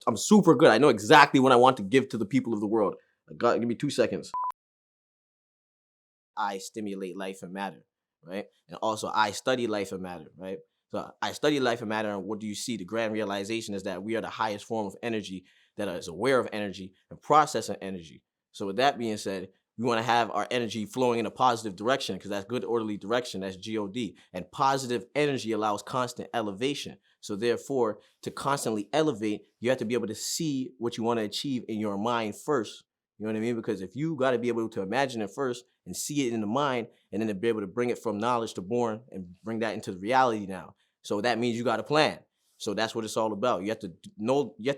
I'm super good. I know exactly what I want to give to the people of the world. Give me 2 seconds. I stimulate life and matter, right? And also I study life and matter, right? So I study life and matter, and what do you see? The grand realization is that we are the highest form of energy that is aware of energy and processing energy. So with that being said, we want to have our energy flowing in a positive direction because that's good orderly direction. That's God. And positive energy allows constant elevation. So therefore, to constantly elevate, you have to be able to see what you want to achieve in your mind first. You know what I mean? Because if you got to be able to imagine it first and see it in the mind, and then to be able to bring it from knowledge to born and bring that into reality now. So that means you got a plan. So that's what it's all about. You have to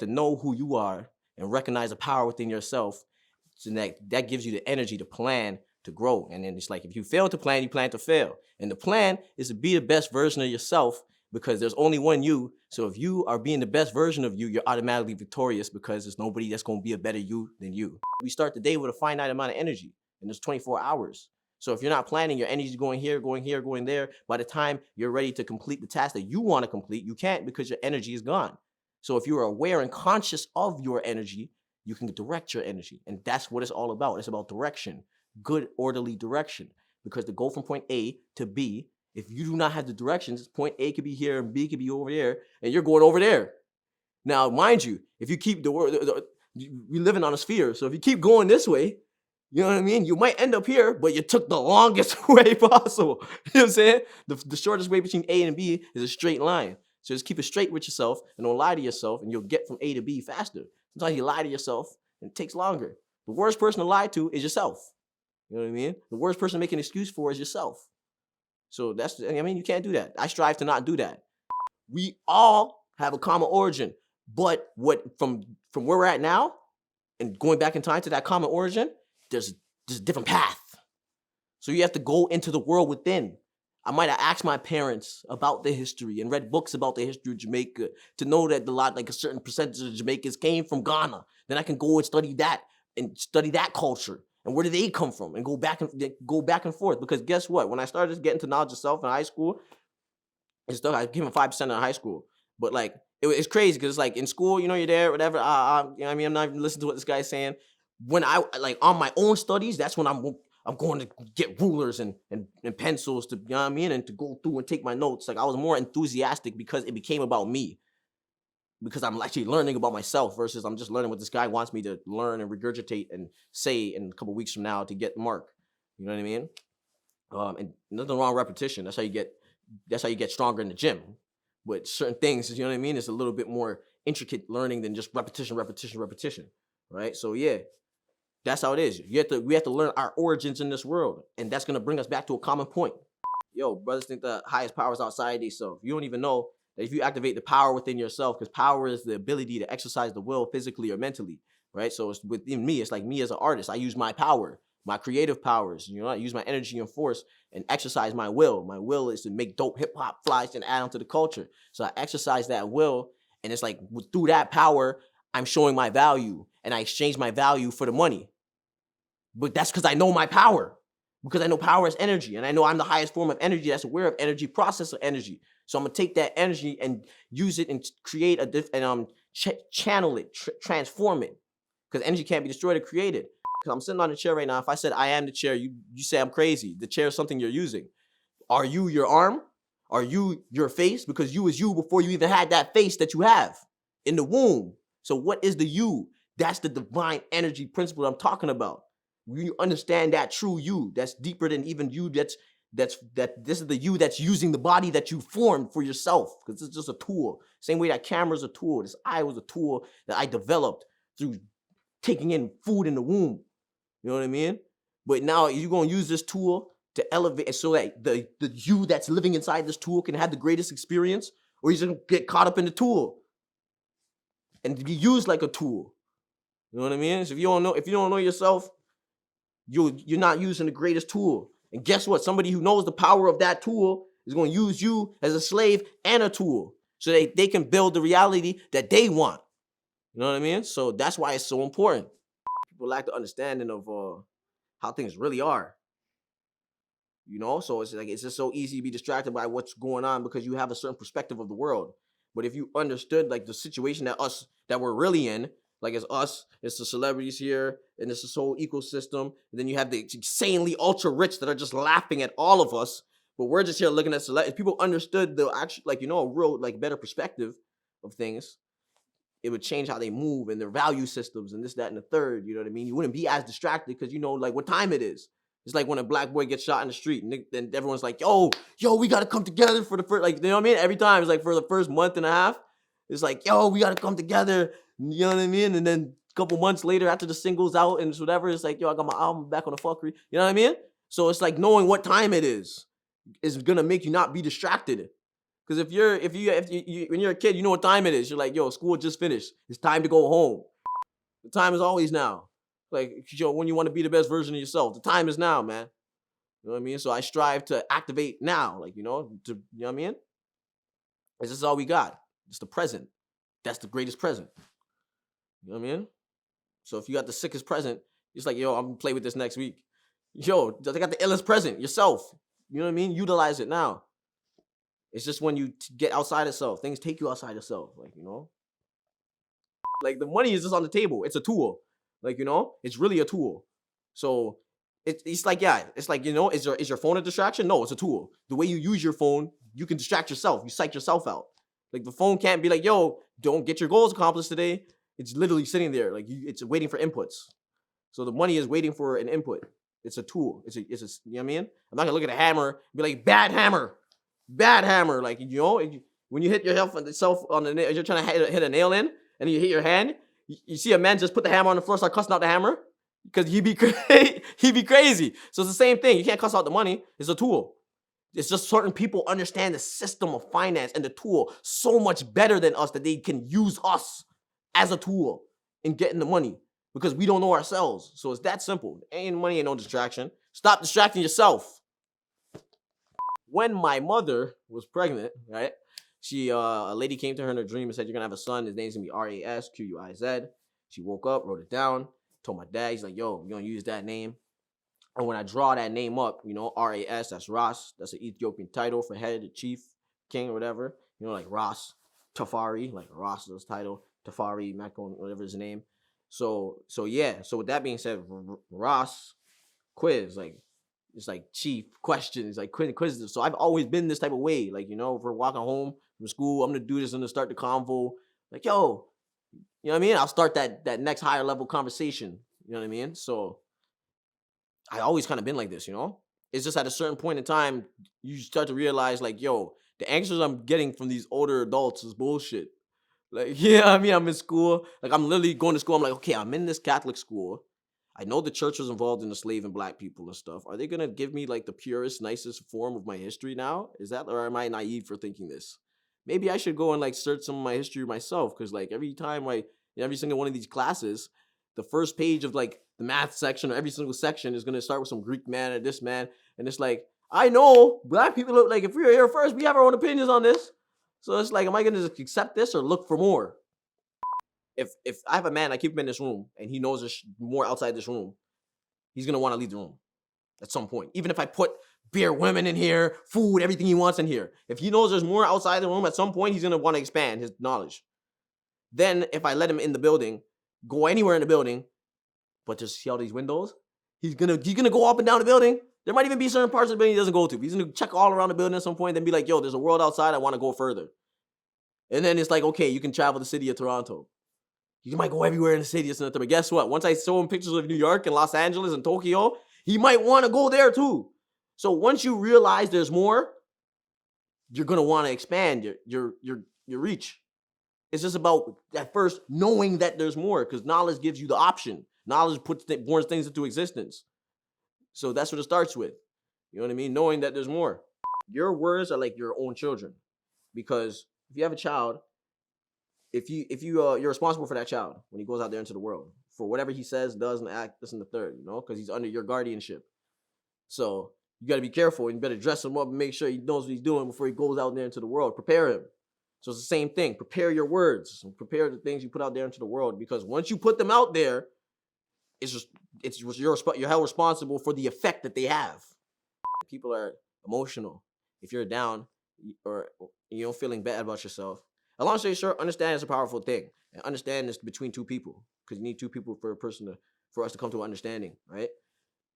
know who you are and recognize the power within yourself. So that gives you the energy to plan to grow. And then it's like if you fail to plan, you plan to fail. And the plan is to be the best version of yourself because there's only one you. So if you are being the best version of you, you're automatically victorious because there's nobody that's going to be a better you than you. We start the day with a finite amount of energy, and there's 24 hours. So if you're not planning, your energy is going here, going there. By the time you're ready to complete the task that you want to complete, you can't because your energy is gone. So if you are aware and conscious of your energy, you can direct your energy. And that's what it's all about. It's about direction, good, orderly direction. Because to go from point A to B, if you do not have the directions, point A could be here and B could be over there, and you're going over there. Now, mind you, if you keep we're living on a sphere. So if you keep going this way, you know what I mean? You might end up here, but you took the longest way possible. You know what I'm saying? The shortest way between A and B is a straight line. So just keep it straight with yourself and don't lie to yourself, and you'll get from A to B faster. Sometimes you lie to yourself and it takes longer. The worst person to lie to is yourself. You know what I mean? The worst person to make an excuse for is yourself. So you can't do that. I strive to not do that. We all have a common origin, but from where we're at now and going back in time to that common origin, there's a different path. So you have to go into the world within. I might have asked my parents about the history and read books about the history of Jamaica to know that a certain percentage of Jamaicans came from Ghana. Then I can go and study that culture and where did they come from and go back and forth. Because guess what? When I started getting to knowledge of self in high school, it's still I was given 5% in high school, but like it's crazy because it's like in school, you're there, whatever. You know what I mean, I'm not even listening to what this guy's saying. When I like on my own studies, that's when I'm going to get rulers and pencils to, you know what I mean, and to go through and take my notes. Like I was more enthusiastic because it became about me. Because I'm actually learning about myself versus I'm just learning what this guy wants me to learn and regurgitate and say in a couple weeks from now to get the mark. You know what I mean? And nothing wrong with repetition. That's how you get stronger in the gym. But certain things, you know what I mean? It's a little bit more intricate learning than just repetition, right? So yeah, that's how it is. We have to learn our origins in this world, and that's gonna bring us back to a common point. Yo, brothers think the highest power is outside themselves. You don't even know that if you activate the power within yourself, because power is the ability to exercise the will physically or mentally, right? So it's within me. It's like me as an artist. I use my power, my creative powers. I use my energy and force and exercise my will. My will is to make dope hip hop flies and add on to the culture. So I exercise that will, and it's like through that power, I'm showing my value, and I exchange my value for the money. But that's because I know my power. Because I know power is energy, and I know I'm the highest form of energy that's aware of energy, process of energy. So I'm gonna take that energy and use it and create channel it, transform it. Because energy can't be destroyed or created. Because I'm sitting on the chair right now. If I said I am the chair, you say I'm crazy. The chair is something you're using. Are you your arm? Are you your face? Because you is you before you even had that face that you have in the womb. So what is the you? That's the divine energy principle I'm talking about. When you understand that true you, that's deeper than even you. This is the you that's using the body that you formed for yourself. Because it's just a tool. Same way that camera's a tool. This eye was a tool that I developed through taking in food in the womb. You know what I mean? But now you're gonna use this tool to elevate so that the you that's living inside this tool can have the greatest experience, or you're just gonna get caught up in the tool and be used like a tool. You know what I mean? So if you don't know yourself, you're not using the greatest tool. And guess what? Somebody who knows the power of that tool is going to use you as a slave and a tool so they can build the reality that they want. You know what I mean? So that's why it's so important. People lack the understanding of how things really are. So it's just so easy to be distracted by what's going on because you have a certain perspective of the world. But if you understood like the situation that we're really in, like it's the celebrities here, and it's this whole ecosystem, and then you have the insanely ultra rich that are just laughing at all of us, but we're just here looking at celebrities. If people understood the actual, like, a real like better perspective of things, it would change how they move and their value systems and this, that, and the third. You know what I mean? You wouldn't be as distracted because you know like what time it is. It's like when a black boy gets shot in the street, and then everyone's like, yo, we gotta come together for the first, like, you know what I mean? Every time it's like for the first month and a half, it's like, yo, we gotta come together. You know what I mean? And then a couple months later, after the single's out and whatever, it's like, yo, I got my album back on the fuckery. You know what I mean? So it's like knowing what time it is gonna make you not be distracted. Because if you when you're a kid, you know what time it is. You're like, yo, school just finished. It's time to go home. The time is always now. Like, yo, when you want to be the best version of yourself, the time is now, man. You know what I mean? So I strive to activate now, like, you know what I mean? This is all we got. It's the present. That's the greatest present. You know what I mean? So if you got the sickest present, it's like, yo, I'm gonna play with this next week. Yo, they got the illest present, yourself. You know what I mean? Utilize it now. It's just when you get outside of self, things take you outside of self, like, you know? Like, the money is just on the table. It's a tool. Like, you know? It's really a tool. So it's like, yeah, it's like, you know, is your phone a distraction? No, it's a tool. The way you use your phone, you can distract yourself. You psych yourself out. Like, the phone can't be like, yo, don't get your goals accomplished today. It's literally sitting there. Like, it's waiting for inputs. So the money is waiting for an input. It's a tool. It's a, you know what I mean? I'm not gonna look at a hammer and be like, bad hammer. Like, you know, when you hit yourself on the nail, you're trying to hit a nail in, and you hit your hand, you see a man just put the hammer on the floor, start cussing out the hammer, because he'd be crazy. So it's the same thing. You can't cuss out the money. It's a tool. It's just certain people understand the system of finance and the tool so much better than us that they can use us as a tool in getting the money because we don't know ourselves. So it's that simple. Money ain't no distraction. Stop distracting yourself. When my mother was pregnant, right, a lady came to her in a dream and said, you're going to have a son. His name's going to be Rasquiz. She woke up, wrote it down, told my dad, he's like, yo, we're going to use that name. And when I draw that name up, you know, Ras, that's Ras. That's an Ethiopian title for head, chief, king, or whatever. You know, like Ras Tafari, like Ras's title, Tafari, Macon, whatever his name. So yeah. So with that being said, Ras quiz, like, it's like chief questions, like inquisitive. So I've always been this type of way. Like, you know, if we're walking home from school, I'm gonna do this. I'm gonna start the convo. Like, yo, you know what I mean? I'll start that next higher level conversation. You know what I mean? So I always kind of been like this, you know? It's just at a certain point in time, you start to realize, like, yo, the answers I'm getting from these older adults is bullshit. Like, yeah, I mean, I'm in school. Like, I'm literally going to school. I'm like, okay, I'm in this Catholic school. I know the church was involved in enslaving black people and stuff. Are they going to give me, like, the purest, nicest form of my history now? Is that, or am I naive for thinking this? Maybe I should go and, like, search some of my history myself. Because, like, every single one of these classes, the first page of, like, the math section or every single section is going to start with some Greek man or this man. And it's like, I know black people look like, if we were here first, we have our own opinions on this. So it's like, am I going to just accept this or look for more? If I have a man, I keep him in this room, and he knows there's more outside this room, he's going to want to leave the room at some point. Even if I put beer, women in here, food, everything he wants in here. If he knows there's more outside the room, at some point, he's going to want to expand his knowledge. Then if I let him in the building, go anywhere in the building, but just see all these windows, he's gonna go up and down the building. There might even be certain parts of the building he doesn't go to. He's gonna check all around the building at some point, then be like, yo, there's a world outside, I want to go further. And then it's like, okay, you can travel the city of Toronto. You might go everywhere in the city. But guess what? Once I show him pictures of New York and Los Angeles and Tokyo, he might want to go there too. So once you realize there's more, you're gonna want to expand your reach. It's just about at first knowing that there's more, because knowledge gives you the option. Knowledge borns things into existence. So that's what it starts with. You know what I mean? Knowing that there's more. Your words are like your own children, because if you have a child, you're responsible for that child when he goes out there into the world for whatever he says, does, and act, this and the third. You know, because he's under your guardianship. So you got to be careful, and you better dress him up and make sure he knows what he's doing before he goes out there into the world. Prepare him. So it's the same thing. Prepare your words. Prepare the things you put out there into the world, because once you put them out there, you're held responsible for the effect that they have. People are emotional. If you're down or feeling bad about yourself, A long story short, understand is a powerful thing, and understand is between two people, because you need two people for a person to, for us to come to an understanding, right?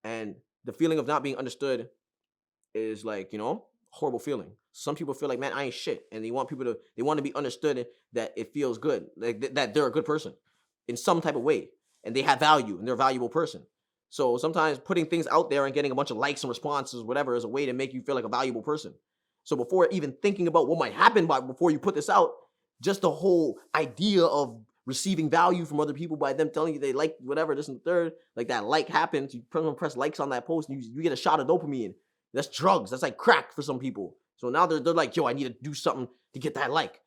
And the feeling of not being understood is like, horrible feeling. Some people feel like, man, I ain't shit, and they want to be understood, that it feels good, like that they're a good person in some type of way, and they have value, and they're a valuable person. So sometimes putting things out there and getting a bunch of likes and responses, whatever, is a way to make you feel like a valuable person. So before even thinking about what might happen before you put this out, just the whole idea of receiving value from other people by them telling you they like whatever, this and the third, like that like happens, you press likes on that post, and you get a shot of dopamine. That's drugs. That's like crack for some people. So now they're like, yo, I need to do something to get that like.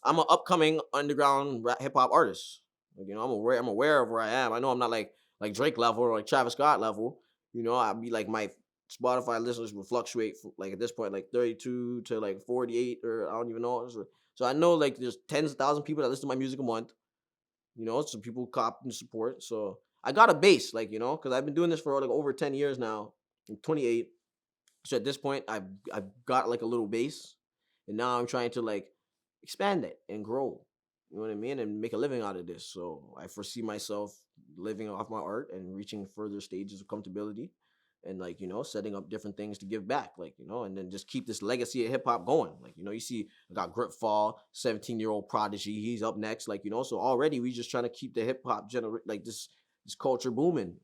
I'm an upcoming underground hip hop artist. Like, I'm aware of where I am. I know I'm not like Drake level or like Travis Scott level. I'd be like, my Spotify listeners will fluctuate from, like, at this point, like 32 to like 48, or I don't even know. So I know, like, there's tens of thousands of people that listen to my music a month. So people cop and support. So I got a base, like, because I've been doing this for like over 10 years now. I'm 28. So at this point, I've got like a little base, and now I'm trying to like expand it and grow. You know what I mean? And make a living out of this. So I foresee myself living off my art and reaching further stages of comfortability, and like, setting up different things to give back, like, and then just keep this legacy of hip hop going. Like, you see, I got Gritfall, 17-year-old prodigy. He's up next, like, so already we just trying to keep the hip hop like this culture booming.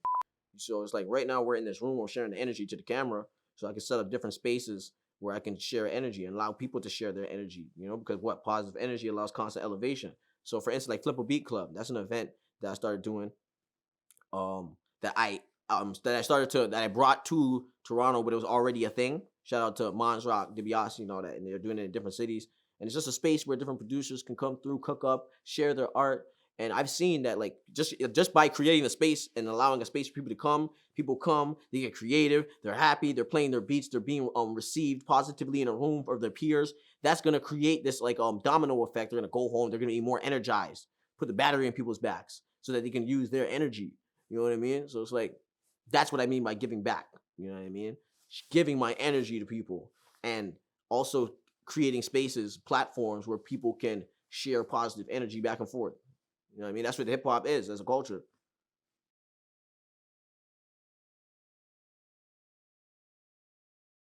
So it's like right now we're in this room, we're sharing the energy to the camera, so I can set up different spaces where I can share energy and allow people to share their energy, because what positive energy allows constant elevation. So for instance, like Flip a Beat Club, that's an event that I started doing, that I brought to Toronto, but it was already a thing. Shout out to Mons Rock, DiBiase, and all that, and they're doing it in different cities. And it's just a space where different producers can come through, cook up, share their art. And I've seen that, like, just by creating a space and allowing a space for people come, they get creative, they're happy, they're playing their beats, they're being received positively in a room of their peers. That's gonna create this like domino effect. They're gonna go home, they're gonna be more energized, put the battery in people's backs so that they can use their energy. You know what I mean? So it's like, that's what I mean by giving back. You know what I mean? Giving my energy to people, and also creating spaces, platforms where people can share positive energy back and forth. You know what I mean? That's what hip hop is as a culture.